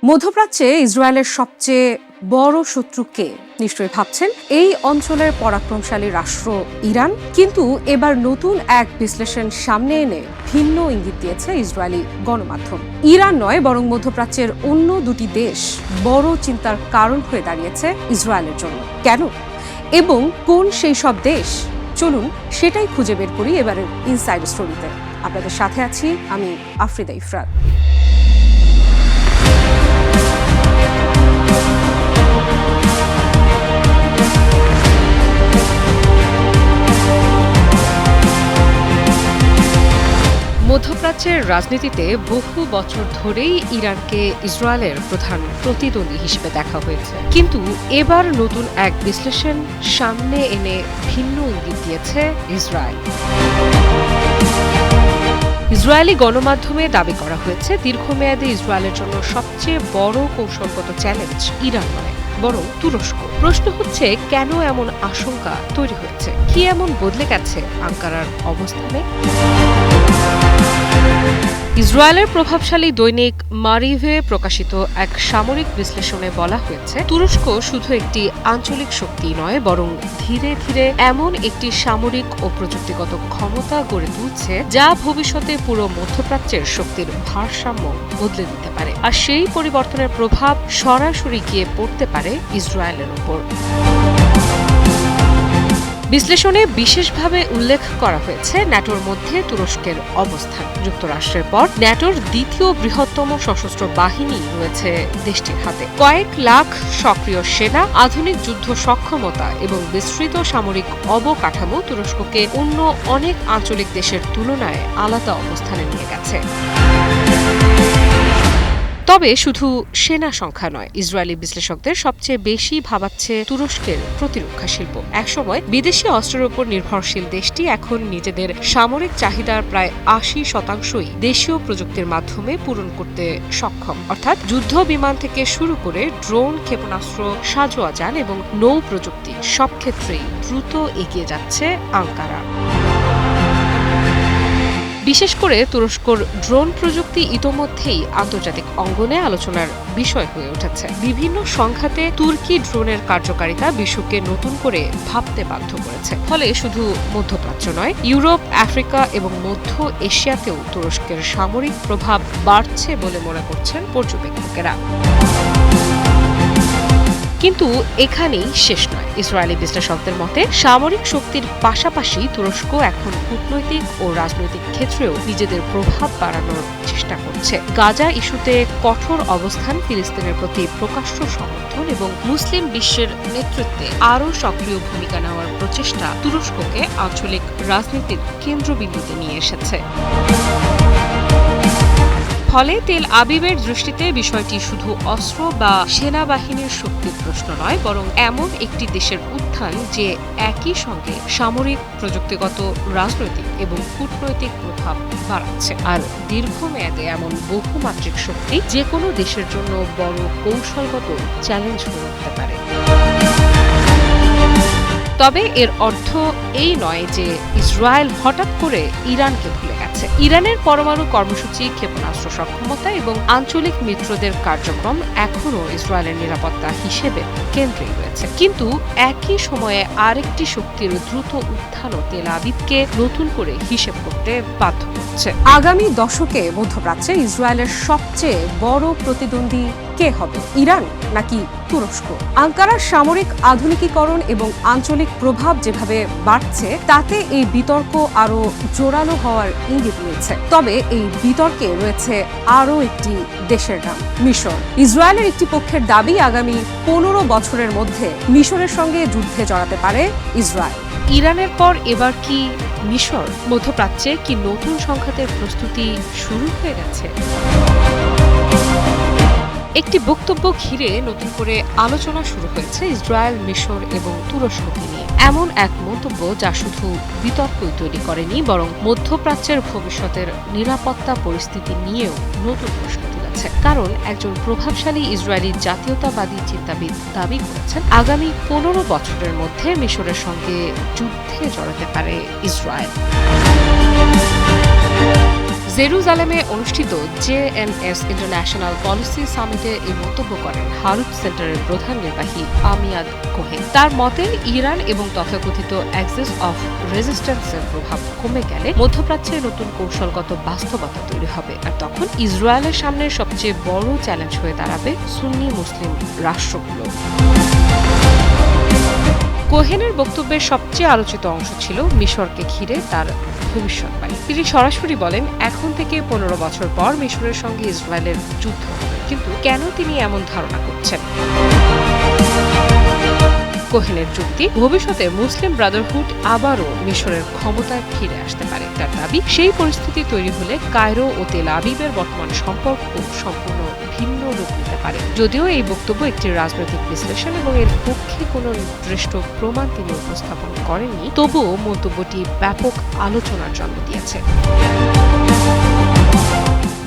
মধ্যপ্রাচ্যে ইসরায়েলের সবচেয়ে বড় শত্রু কে? নিশ্চয়ই ভাবছেন এই অঞ্চলের পরাক্রমশালী রাষ্ট্র ইরান। কিন্তু এবার নতুন এক বিশ্লেষণ সামনে এনে ভিন্ন ইঙ্গিত দিয়েছে ইসরায়েলি গণমাধ্যম। ইরান নয়, বরং মধ্যপ্রাচ্যের অন্য দুটি দেশ বড় চিন্তার কারণ হয়ে দাঁড়িয়েছে ইসরায়েলের জন্য। কেন এবং কোন সেই সব দেশ? চলুন সেটাই খুঁজে বের করি এবারের ইনসাইড স্টোরিতে। আপনাদের সাথে আছি আমি আফ্রিদা ইফরাত। মধ্যপ্রাচ্যের রাজনীতিতে বহু বছর ধরেই ইরানকে ইসরায়েলের প্রধান প্রতিদ্বন্দ্বী হিসেবে দেখা হয়েছে, কিন্তু এবার নতুন এক বিশ্লেষণ সামনে এনে ভিন্ন ইঙ্গিত দিয়েছে ইসরায়েল। ইসরায়েলি গণমাধ্যমে দাবি করা হয়েছে, দীর্ঘমেয়াদে ইসরায়েলের জন্য সবচেয়ে বড় কৌশলগত চ্যালেঞ্জ ইরান নয়, বরং তুরস্ক। প্রশ্ন হচ্ছে, কেন এমন আশঙ্কা তৈরি হয়েছে? কি এমন বদলে গেছে আঙ্কারার অবস্থানে? ইসরায়েলের প্রভাবশালী দৈনিক মারিভে প্রকাশিত এক সামরিক বিশ্লেষণে বলা হয়েছে, তুরস্ক শুধু একটি আঞ্চলিক শক্তি নয়, বরং ধীরে ধীরে এমন একটি সামরিক ও প্রযুক্তিগত ক্ষমতা গড়ে তুলছে যা ভবিষ্যতে পুরো মধ্যপ্রাচ্যের শক্তির ভারসাম্য বদলে দিতে পারে। আর সেই পরিবর্তনের প্রভাব সরাসরি গিয়ে পড়তে পারে ইসরায়েলের উপর। বিশ্লেষণে বিশেষভাবে উল্লেখ করা হয়েছে ন্যাটোর মধ্যে তুরস্কের অবস্থান। যুক্তরাষ্ট্রের পর ন্যাটোর দ্বিতীয় বৃহত্তম সশস্ত্র বাহিনী রয়েছে দেশটির হাতে। কয়েক লাখ সক্রিয় সেনা, আধুনিক যুদ্ধ সক্ষমতা এবং বিস্তৃত সামরিক অবকাঠামো তুরস্ককে অন্য অনেক আঞ্চলিক দেশের তুলনায় আলাদা অবস্থানে নিয়ে গেছে। তবে শুধু সেনা সংখ্যা নয়, ইসরায়েলি বিশ্লেষকদের সবচেয়ে বেশি ভাবাচ্ছে তুরস্কের প্রতিরক্ষা শিল্প। একসময় বিদেশি অস্ত্রের উপর নির্ভরশীল দেশটি এখন নিজেদের সামরিক চাহিদার প্রায় ৮০% দেশীয় প্রযুক্তির মাধ্যমে পূরণ করতে সক্ষম। অর্থাৎ যুদ্ধ বিমান থেকে শুরু করে ড্রোন, ক্ষেপণাস্ত্র, সাঁজোয়া যান এবং নৌ প্রযুক্তি সব ক্ষেত্রেই দ্রুত এগিয়ে যাচ্ছে আঙ্কারা। বিশেষ করে তুরস্কর ড্রোন প্রযুক্তি ইতোমধ্যেই আন্তর্জাতিক অঙ্গনে আলোচনার বিষয় হয়ে উঠেছে। বিভিন্ন সংঘাতে তুর্কি ড্রোনের কার্যকারিতা বিশ্বকে নতুন করে ভাবতে বাধ্য করেছে। ফলে শুধু মধ্যপ্রাচ্য নয়, ইউরোপ, আফ্রিকা এবং মধ্য এশিয়াতেও তুরস্কের সামরিক প্রভাব বাড়ছে বলে মনে করছেন পর্যবেক্ষকেরা। কিন্তু এখানেই শেষ নয়। ইসরায়েলি বিশ্লেষকদের মতে, সামরিক শক্তির পাশাপাশি তুরস্ক এখন কূটনৈতিক ও রাজনৈতিক ক্ষেত্রেও নিজেদের প্রভাব বাড়ানোর চেষ্টা করছে। গাজা ইস্যুতে কঠোর অবস্থান, ফিলিস্তিনের প্রতি প্রকাশ্য সমর্থন এবং মুসলিম বিশ্বের নেতৃত্বে আরও সক্রিয় ভূমিকা নেওয়ার প্রচেষ্টা তুরস্ককে আঞ্চলিক রাজনীতির কেন্দ্রবিন্দুতে নিয়ে এসেছে। ফলে তেল আবিবের দৃষ্টিতে বিষয়টি শুধু অস্ত্র বা সেনাবাহিনীর শক্তির প্রশ্ন নয়, বরং এমন একটি দেশের উত্থান যে একই সঙ্গে সামরিক, প্রযুক্তিগত, রাজনৈতিক এবং কূটনৈতিক প্রভাব বাড়াচ্ছে। আর দীর্ঘমেয়াদে এমন বহুমাত্রিক শক্তি যে কোনো দেশের জন্য বড় কৌশলগত চ্যালেঞ্জ হয়ে উঠতে পারে। তবে এর অর্থ এই নয় যে ইসরায়েল হঠাৎ করে ইরানকে ভুলে গেছে। ইরানের পরমাণু কর্মসূচি, ক্ষেপণাস্ত্র সক্ষমতা এবং আঞ্চলিক মিত্রদের কার্যক্রম এখনও ইসরায়েলের নিরাপত্তা হিসেবে কেন্দ্রেই রয়েছে। কিন্তু একই সময়ে আরেকটি শক্তির দ্রুত উত্থানও তেল আবিবকে নতুন করে হিসেব করতে বাধ্য করছে। আগামী দশকে মধ্যপ্রাচ্যে ইসরায়েলের সবচেয়ে বড় প্রতিদ্বন্দ্বী কে হবে? ইরান নাকি তুরস্ক? আঙ্কারার সামরিক আধুনিকীকরণ এবং আঞ্চলিক প্রভাব যেভাবে বাড়ছে, তাতে এই বিতর্ক আরো জোরালো হওয়ার ইঙ্গিত মিলছে। তবে এই বিতর্কে রয়েছে আরো একটি দেশের নাম, মিশর। ইসরায়েলের একটি পক্ষের দাবি, আগামী 15 বছরের মধ্যে মিশরের সঙ্গে যুদ্ধে জড়াতে পারে ইসরায়েল। ইরানের পর এবার কি মিশর? মধ্যপ্রাচ্যে কি নতুন সংঘাতের প্রস্তুতি শুরু হয়ে গেছে? একটি বক্তব্য ঘিরে নতুন করে আলোচনা শুরু হয়েছে ইসরায়েল, মিশর এবং তুরস্ককে নিয়ে। এমন এক মন্তব্য যা শুধু বিতর্কই তৈরি করেনি, বরং মধ্যপ্রাচ্যের ভবিষ্যতের নিরাপত্তা পরিস্থিতি নিয়েও নতুন প্রশ্ন তুলেছে। কারণ একজন প্রভাবশালী ইসরায়েলি জাতীয়তাবাদী চিন্তাবিদ দাবি করেছেন, আগামী 15 বছরের মধ্যে মিশরের সঙ্গে যুদ্ধে জড়াতে পারে ইসরায়েল। জেরুজালেমে অনুষ্ঠিত জেএনএস ইন্টারন্যাশনাল পলিসি সামিটে এই মন্তব্য করেন হারুত সেন্টারের প্রধান নির্বাহী আমিয়াদ কোহেন। তার মতে ইরান এবং তথাকথিত অ্যাক্সিস অফ রেজিস্ট্যান্সের প্রভাব কমে গেলে মধ্যপ্রাচ্যে নতুন কৌশলগত বাস্তবতা তৈরি হবে, আর তখন ইসরায়েলের সামনে সবচেয়ে বড় চ্যালেঞ্জ হয়ে দাঁড়াবে সুন্নি মুসলিম রাষ্ট্রগুলো। কোহেনের বক্তব্যের সবচেয়ে আলোচিত অংশ ছিল মিশরকে ঘিরে তার ভবিষ্যৎবাণী। তিনি সরাসরি বলেন, এখন থেকে 15 বছর পর মিশরের সঙ্গে ইসরায়েলের যুদ্ধ হবে। কিন্তু কেন তিনি এমন ধারণা করছেন? কোহেনের যুক্তি, ভবিষ্যতে মুসলিম ব্রাদারহুড আবারও মিশরের ক্ষমতায় ফিরে আসতে পারে। তার দাবি, সেই পরিস্থিতি তৈরি হলে কায়রো ও তেল আবিবের বর্তমান সম্পর্ক সম্পূর্ণ ভিন্ন রূপ নিতে পারে। যদিও এই বক্তব্য একটি রাজনৈতিক বিশ্লেষণ এবং এর পক্ষে কোনো নির্দিষ্ট প্রমাণ তিনি উপস্থাপন করেননি, তবুও মন্তব্যটি ব্যাপক আলোচনার জন্ম দিয়েছে।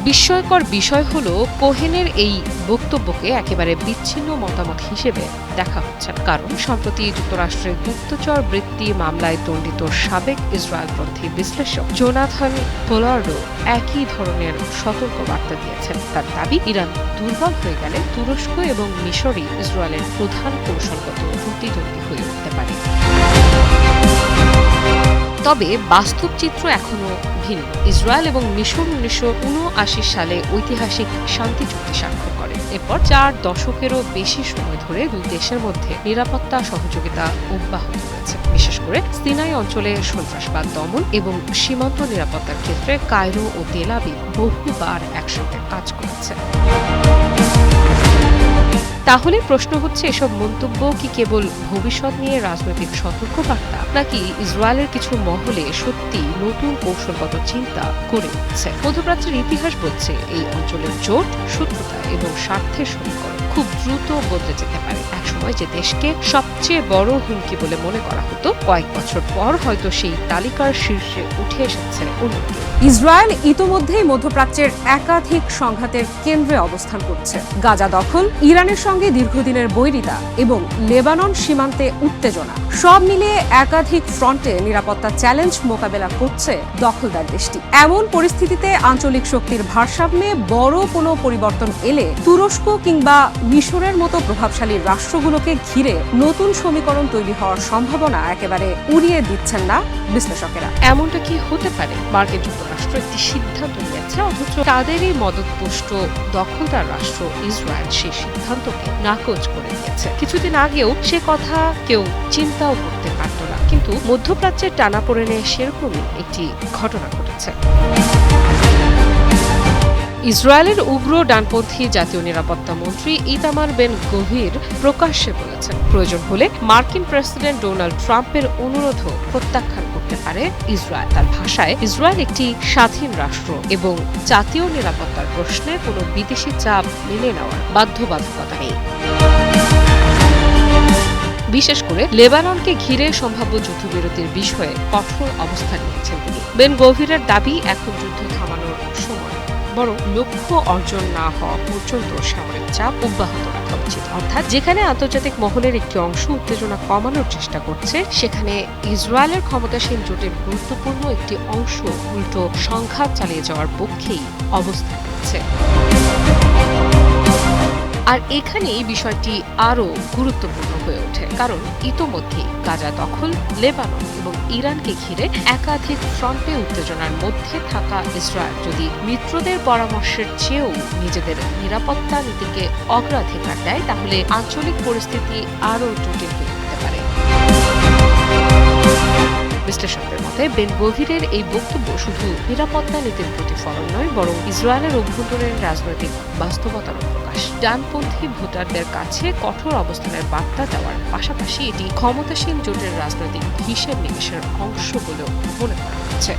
বিস্ময়কর বিষয় হল, কোহেনের এই বক্তব্যকে একেবারে বিচ্ছিন্ন মতামত হিসেবে দেখা হচ্ছে, কারণ সম্প্রতি যুক্তরাষ্ট্রের গুপ্তচর বৃত্তি মামলায় দণ্ডিত সাবেক ইসরায়েলপন্থী বিশ্লেষক জোনাথন পোলার্ডও একই ধরনের সতর্ক বার্তা দিয়েছেন। তার দাবি, ইরান দুর্বল হয়ে গেলে তুরস্ক এবং মিশরই ইসরায়েলের প্রধান কৌশলগত প্রতিদ্বন্দ্বী হয়ে উঠতে পারে। তবে বাস্তব চিত্র এখনো ভিন্ন। ইসরায়েল এবং মিশর 1979 সালে ঐতিহাসিক শান্তি চুক্তি স্বাক্ষর করে। এরপর 4 দশকেরও বেশি সময় ধরে দুই দেশের মধ্যে নিরাপত্তা সহযোগিতা অব্যাহত রয়েছে। বিশেষ করে সিনাই অঞ্চলে সন্ত্রাসবাদ দমন এবং সীমান্ত নিরাপত্তার ক্ষেত্রে কায়রো ও তেল আবিব বহুবার একসঙ্গে কাজ করেছে। তাহলে প্রশ্ন হচ্ছে, এসব মন্তব্য কি কেবল ভবিষ্যৎ নিয়ে রাজনৈতিক সতর্কবার্তা, নাকি ইসরায়েলের কিছু মহলে সত্যি নতুন কৌশলগত চিন্তা করে উঠছে? মধ্যপ্রাচ্যের ইতিহাস বলছে, এই অঞ্চলের জোট, শত্রুতা এবং স্বার্থের সমীকরণ খুব দ্রুত বদলে যেতে পারে। একসময় যে দেশকে সবচেয়ে বড় হুমকি বলে মনে করা হতো, কয়েক বছর পর হয়তো সেই তালিকার শীর্ষে উঠে এসেছে অন্য কেউ। ইসরায়েল ইতোমধ্যেই মধ্যপ্রাচ্যের একাধিক সংঘাতের কেন্দ্রে অবস্থান করছে। গাজা দখল, ইরানের সঙ্গে দীর্ঘদিনের বৈরিতা এবং লেবানন সীমান্তে উত্তেজনা, সব মিলিয়ে একাধিক ফ্রন্টে নিরাপত্তা চ্যালেঞ্জ মোকাবেলা করছে দখলদার দেশটি। এমন পরিস্থিতিতে আঞ্চলিক শক্তির ভারসাম্যে বড় কোনো পরিবর্তন এলে তুরস্ক কিংবা মিশরের মতো প্রভাবশালী রাষ্ট্রগুলোকে ঘিরে নতুন সমীকরণ তৈরি হওয়ার সম্ভাবনা একেবারে উড়িয়ে দিচ্ছেন না বিশ্লেষকেরা। এমনটা কি হতে পারে? মার্কিন যুক্তরাষ্ট্র একটি সিদ্ধান্ত নিয়েছে, অথচ তাদেরই মদতপুষ্ট দখলদার রাষ্ট্র ইসরায়েল সেই সিদ্ধান্তকে নাকচ করে দিয়েছে। কিছুদিন আগেও সে কথা কেউ চিন্তাও করতে পারত না, কিন্তু মধ্যপ্রাচ্যের টানাপোড়েনে সেরকমই একটি ঘটনা ঘটেছে। ইসরায়েলের উগ্র ডানপন্থী জাতীয় নিরাপত্তা মন্ত্রী ইতামার বেন গভির প্রকাশ্যে বলেছেন, প্রয়োজন হলে মার্কিন প্রেসিডেন্ট ডোনাল্ড ট্রাম্পের অনুরোধও প্রত্যাখ্যান করতে পারে ইসরায়েল। তার ভাষায়, ইসরায়েল একটি স্বাধীন রাষ্ট্র এবং জাতীয় নিরাপত্তার প্রশ্নে কোনো বিদেশি চাপ মেনে নেওয়ার বাধ্যবাধকতা নেই। বিশেষ করে লেবাননকে ঘিরে সম্ভাব্য যুদ্ধবিরতির বিষয়ে কঠোর অবস্থান নিয়েছেন তিনি। বেন গভিরের দাবি, এখন যুদ্ধ থামানোর সময়, বরং লক্ষ্য অর্জন না হওয়া পর্যন্ত সামরিক চাপ অব্যাহত রাখা উচিত। অর্থাৎ যেখানে আন্তর্জাতিক মহলের একটি অংশ উত্তেজনা কমানোর চেষ্টা করছে, সেখানে ইসরায়েলের ক্ষমতাসীন জোটের গুরুত্বপূর্ণ একটি অংশ উল্টো সংঘাত চালিয়ে যাওয়ার পক্ষেই অবস্থান নিচ্ছে। আর এখানেই বিষয়টি আরও গুরুত্বপূর্ণ হয়ে ওঠে, কারণ ইতোমধ্যেই গাজা দখল, লেবানন এবং ইরানকে ঘিরে একাধিক ফ্রন্টে উত্তেজনার মধ্যে থাকা ইসরায়েল যদি মিত্রদের পরামর্শের চেয়েও নিজেদের নিরাপত্তা নীতিকে অগ্রাধিকার দেয়, তাহলে আঞ্চলিক পরিস্থিতি আরও জটিল হয়ে উঠতে পারে। বিশ্লেষকদের মতে, বেন গভিরের এই বক্তব্য শুধু নিরাপত্তা নীতির প্রতিফলন নয়, বরং ইসরায়েলের অভ্যন্তরীণ রাজনৈতিক বাস্তবতার প্রকাশ। ডানপন্থী ভোটারদের কাছে কঠোর অবস্থানের বার্তা দেওয়ার পাশাপাশি এটি ক্ষমতাসীন জোটের রাজনৈতিক হিসেব নিকেশের অংশ বলেও মনে করা হচ্ছে।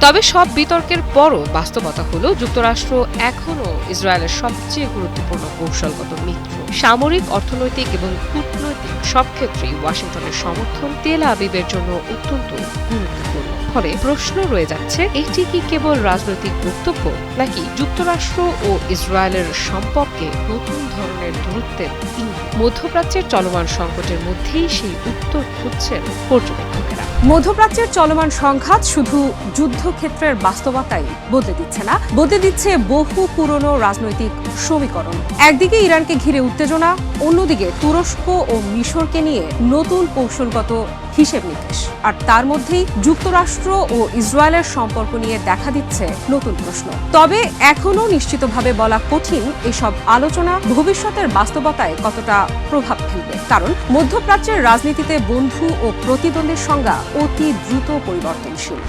তবে সব বিতর্কের পরও বাস্তবতা হলো, যুক্তরাষ্ট্র এখনও ইসরায়েলের সবচেয়ে গুরুত্বপূর্ণ কৌশলগত মিত্র। সামরিক, অর্থনৈতিক এবং কূটনৈতিক সব ক্ষেত্রেই ওয়াশিংটনের সমর্থন তেল আবিবের জন্য অত্যন্ত গুরুত্বপূর্ণ। ফলে প্রশ্ন রয়ে যাচ্ছে, এটি কি কেবল রাজনৈতিক বক্তব্য, নাকি যুক্তরাষ্ট্র ও ইসরায়েলের সম্পর্কে নতুন ধরনের দূরত্বের ইঙ্গিত? মধ্যপ্রাচ্যের চলমান সংকটের মধ্যেই সেই উত্তর খুঁজছেন পর্যবেক্ষকেরা। না। মধ্যপ্রাচ্যের চলমান সংঘাত শুধু যুদ্ধক্ষেত্রের বাস্তবতাই বদলে দিচ্ছে না, বদলে দিচ্ছে বহু পুরনো রাজনৈতিক সমীকরণ। একদিকে ইরানকে ঘিরে উত্তেজনা, অন্যদিকে তুরস্ক ও মিশরকে নিয়ে নতুন কৌশলগত হিসেব নিকেশ। আর তার মধ্যেই যুক্তরাষ্ট্র ও ইসরায়েলের সম্পর্ক নিয়ে দেখা দিচ্ছে নতুন প্রশ্ন। তবে এখনো নিশ্চিতভাবে বলা কঠিন এসব আলোচনা ভবিষ্যতের বাস্তবতায় কতটা প্রভাব ফেলবে, কারণ মধ্যপ্রাচ্যের রাজনীতিতে বন্ধু ও প্রতিদ্বন্দ্বীর সংজ্ঞা অতি দ্রুত পরিবর্তনশীল।